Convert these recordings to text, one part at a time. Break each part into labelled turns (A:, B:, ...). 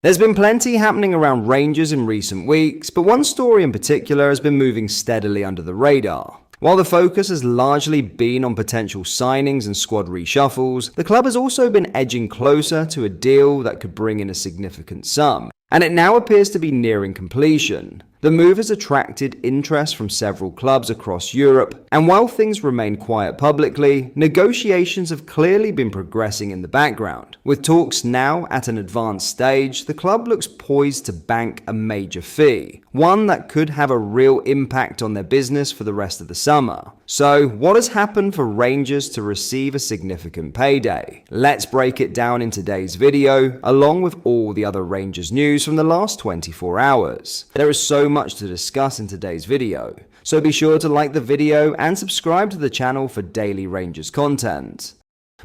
A: There's been plenty happening around Rangers in recent weeks, but one story in particular has been moving steadily under the radar. While the focus has largely been on potential signings and squad reshuffles, the club has also been edging closer to a deal that could bring in a significant sum, and it now appears to be nearing completion. The move has attracted interest from several clubs across Europe, and while things remain quiet publicly, negotiations have clearly been progressing in the background. With talks now at an advanced stage, the club looks poised to bank a major fee, one that could have a real impact on their business for the rest of the summer. So, what has happened for Rangers to receive a significant payday? Let's break it down in today's video, along with all the other Rangers news from the last 24 hours. There is so much to discuss in today's video, so be sure to like the video and subscribe to the channel for daily Rangers content.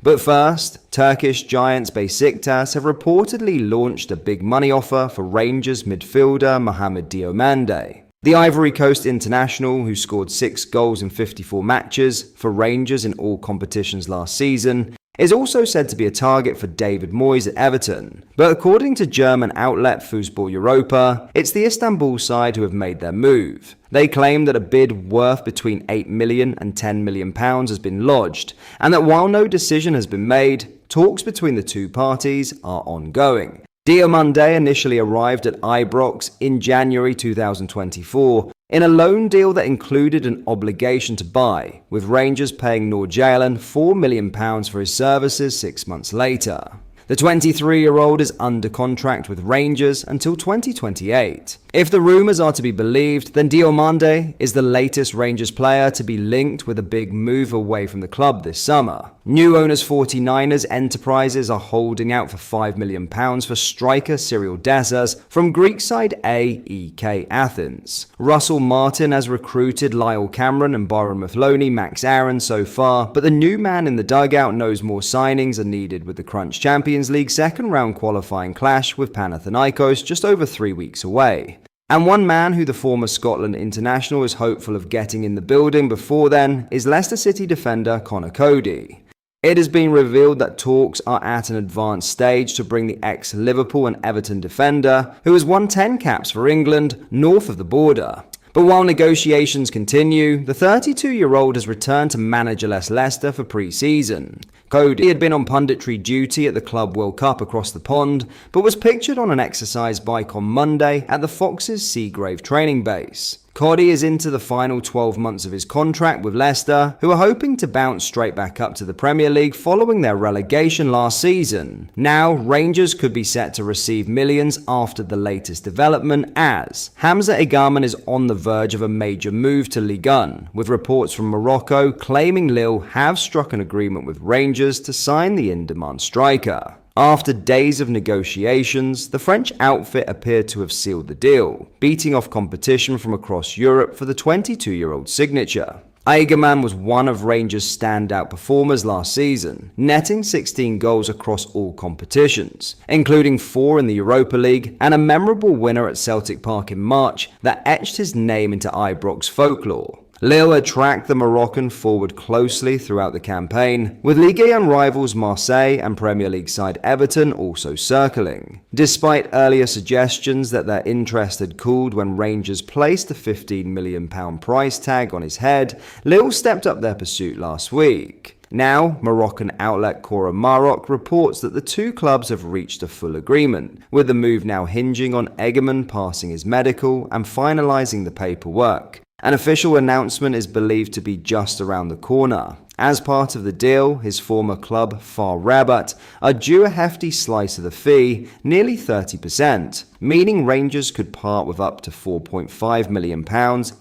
A: But first, Turkish giants Besiktas have reportedly launched a big money offer for Rangers midfielder Mohamed Diomande. The Ivory Coast international, who scored 6 goals in 54 matches for Rangers in all competitions last season, is also said to be a target for David Moyes at Everton. But according to German outlet Fußball Europa, it's the Istanbul side who have made their move. They claim that a bid worth between £8 million and £10 million has been lodged, and that while no decision has been made, talks between the two parties are ongoing. Diomande initially arrived at Ibrox in January 2024 in a loan deal that included an obligation to buy, with Rangers paying Nordsjælland £4 million for his services 6 months later. The 23-year-old is under contract with Rangers until 2028. If the rumours are to be believed, then Diomande is the latest Rangers player to be linked with a big move away from the club this summer. New owners 49ers Enterprises are holding out for £5 million for striker Cyril Dessers from Greek side AEK Athens. Russell Martin has recruited Lyle Cameron and Bournemouth loanee Max Aaron so far, but the new man in the dugout knows more signings are needed with the Crunch Champions League second round qualifying clash with Panathinaikos just over 3 weeks away. And one man who the former Scotland international is hopeful of getting in the building before then is Leicester City defender Connor Cody. It has been revealed that talks are at an advanced stage to bring the ex-Liverpool and Everton defender, who has won 10 caps for England, north of the border. But while negotiations continue, the 32-year-old has returned to managerless Leicester for pre-season. Cody had been on punditry duty at the Club World Cup across the pond, but was pictured on an exercise bike on Monday at the Foxes Seagrave training base. Cody is into the final 12 months of his contract with Leicester, who are hoping to bounce straight back up to the Premier League following their relegation last season. Now, Rangers could be set to receive millions after the latest development, as Hamza Egarman is on the verge of a major move to Ligue 1, with reports from Morocco claiming Lille have struck an agreement with Rangers to sign the in-demand striker. After days of negotiations, the French outfit appeared to have sealed the deal, beating off competition from across Europe for the 22-year-old signature. Egarman was one of Rangers' standout performers last season, netting 16 goals across all competitions, including 4 in the Europa League and a memorable winner at Celtic Park in March that etched his name into Ibrox folklore. Lille had tracked the Moroccan forward closely throughout the campaign, with Ligue 1 rivals Marseille and Premier League side Everton also circling. Despite earlier suggestions that their interest had cooled when Rangers placed a £15 million price tag on his head, Lille stepped up their pursuit last week. Now, Moroccan outlet Cora Maroc reports that the two clubs have reached a full agreement, with the move now hinging on Egarman passing his medical and finalising the paperwork. An official announcement is believed to be just around the corner. As part of the deal, his former club, FAR Rabat, are due a hefty slice of the fee, nearly 30%, meaning Rangers could part with up to £4.5 million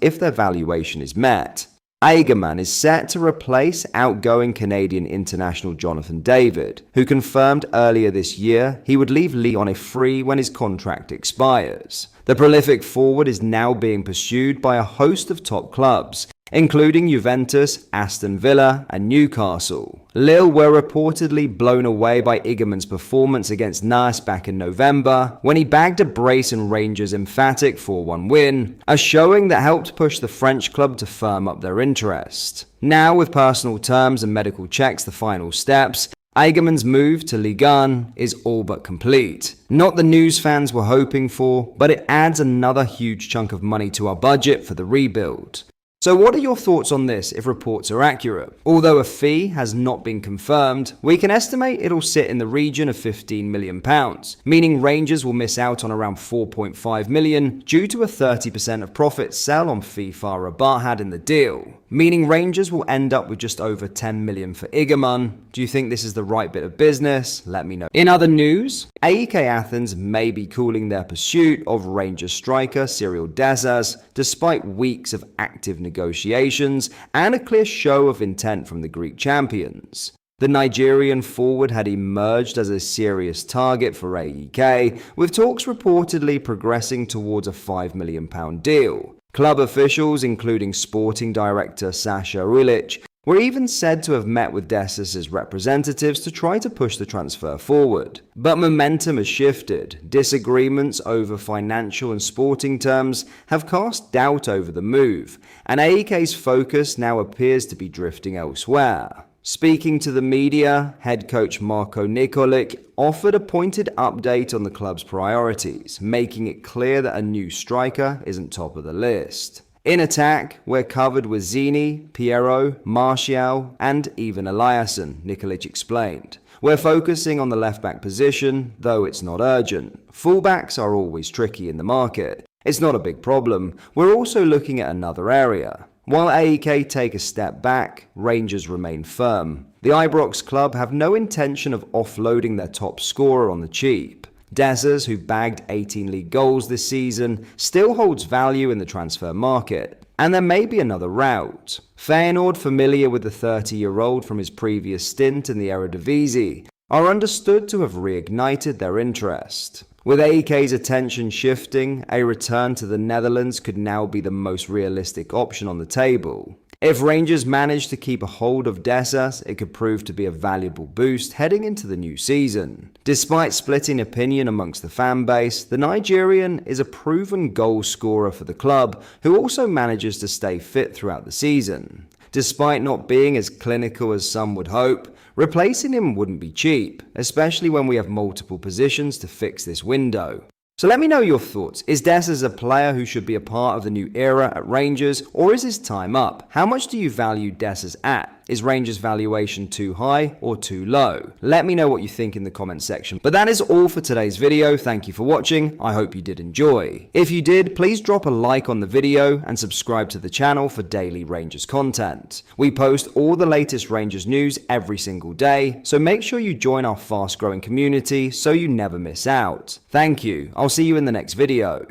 A: if their valuation is met. Egarman is set to replace outgoing Canadian international Jonathan David, who confirmed earlier this year he would leave Lille on a free when his contract expires. The prolific forward is now being pursued by a host of top clubs, including Juventus, Aston Villa and Newcastle. Lille were reportedly blown away by Egarman's performance against Nice back in November, when he bagged a brace in Rangers' emphatic 4-1 win, a showing that helped push the French club to firm up their interest. Now, with personal terms and medical checks the final steps, Egerman's move to Ligue 1 is all but complete. Not the news fans were hoping for, but it adds another huge chunk of money to our budget for the rebuild. So what are your thoughts on this if reports are accurate? Although a fee has not been confirmed, we can estimate it'll sit in the region of £15 million, meaning Rangers will miss out on around £4.5 million due to a 30% of profits sell on FIFA Rabat had in the deal. Meaning Rangers will end up with just over £10 million for Egerman. Do you think this is the right bit of business? Let me know. In other news, AEK Athens may be cooling their pursuit of Rangers striker Cyril Dessers, despite weeks of active negotiations and a clear show of intent from the Greek champions. The Nigerian forward had emerged as a serious target for AEK, with talks reportedly progressing towards a £5 million deal. Club officials, including sporting director Sasha Ilic, were even said to have met with Dessers' representatives to try to push the transfer forward. But momentum has shifted. Disagreements over financial and sporting terms have cast doubt over the move, and AEK's focus now appears to be drifting elsewhere. Speaking to the media, head coach Marko Nikolic offered a pointed update on the club's priorities, making it clear that a new striker isn't top of the list. In attack, we're covered with Zini, Piero, Martial, and even Eliasson, Nikolic explained. We're focusing on the left-back position, though it's not urgent. Fullbacks are always tricky in the market. It's not a big problem. We're also looking at another area. While AEK take a step back, Rangers remain firm. The Ibrox club have no intention of offloading their top scorer on the cheap. Dessers, who bagged 18 league goals this season, still holds value in the transfer market. And there may be another route. Feyenoord, familiar with the 30-year-old from his previous stint in the Eredivisie, are understood to have reignited their interest. With AEK's attention shifting, a return to the Netherlands could now be the most realistic option on the table. If Rangers manage to keep a hold of Dessers, it could prove to be a valuable boost heading into the new season. Despite splitting opinion amongst the fan base, the Nigerian is a proven goal scorer for the club, who also manages to stay fit throughout the season. Despite not being as clinical as some would hope, replacing him wouldn't be cheap, especially when we have multiple positions to fix this window. So let me know your thoughts. Is Dessers a player who should be a part of the new era at Rangers, or is his time up? How much do you value Dessers at? Is Rangers' valuation too high or too low? Let me know what you think in the comments section. But that is all for today's video. Thank you for watching. I hope you did enjoy. If you did, please drop a like on the video and subscribe to the channel for daily Rangers content. We post all the latest Rangers news every single day, so make sure you join our fast-growing community so you never miss out. Thank you. I'll see you in the next video.